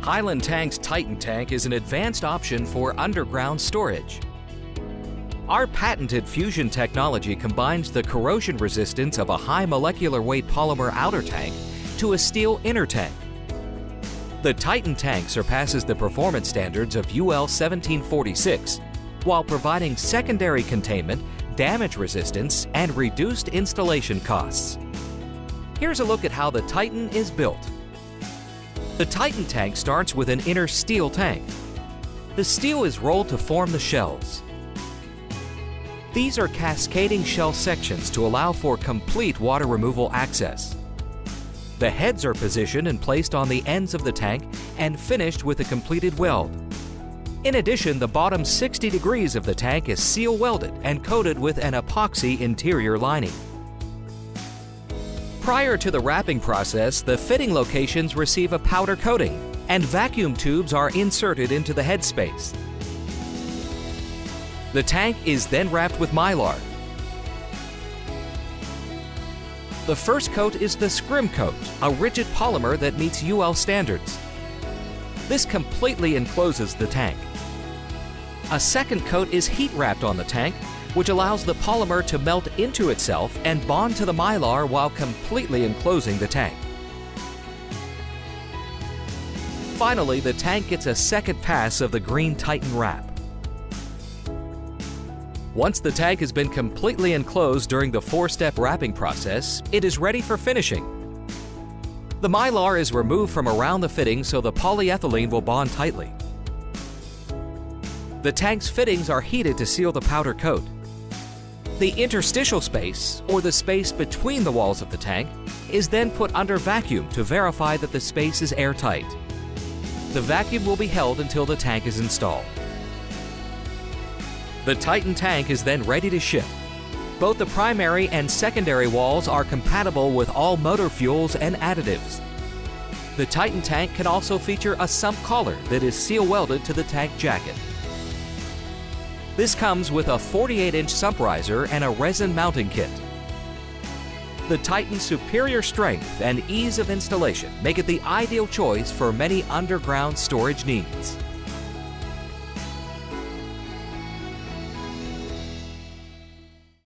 Highland Tank's Titan Tank is an advanced option for underground storage. Our patented fusion technology combines the corrosion resistance of a high molecular weight polymer outer tank to a steel inner tank. The Titan Tank surpasses the performance standards of UL 1746 while providing secondary containment, damage resistance, and reduced installation costs. Here's a look at how the Titan is built. The Titan Tank starts with an inner steel tank. The steel is rolled to form the shells. These are cascading shell sections to allow for complete water removal access. The heads are positioned and placed on the ends of the tank and finished with a completed weld. In addition, the bottom 60 degrees of the tank is seal welded and coated with an epoxy interior lining. Prior to the wrapping process, the fitting locations receive a powder coating and vacuum tubes are inserted into the headspace. The tank is then wrapped with mylar. The first coat is the scrim coat, a rigid polymer that meets UL standards. This completely encloses the tank. A second coat is heat wrapped on the tank, which allows the polymer to melt into itself and bond to the mylar while completely enclosing the tank. Finally, the tank gets a second pass of the green Titan wrap. Once the tank has been completely enclosed during the 4-step wrapping process, it is ready for finishing. The mylar is removed from around the fitting so the polyethylene will bond tightly. The tank's fittings are heated to seal the powder coat. The interstitial space, or the space between the walls of the tank, is then put under vacuum to verify that the space is airtight. The vacuum will be held until the tank is installed. The Titan Tank is then ready to ship. Both the primary and secondary walls are compatible with all motor fuels and additives. The Titan Tank can also feature a sump collar that is seal welded to the tank jacket. This comes with a 48-inch sump riser and a resin mounting kit. The Titan's superior strength and ease of installation make it the ideal choice for many underground storage needs.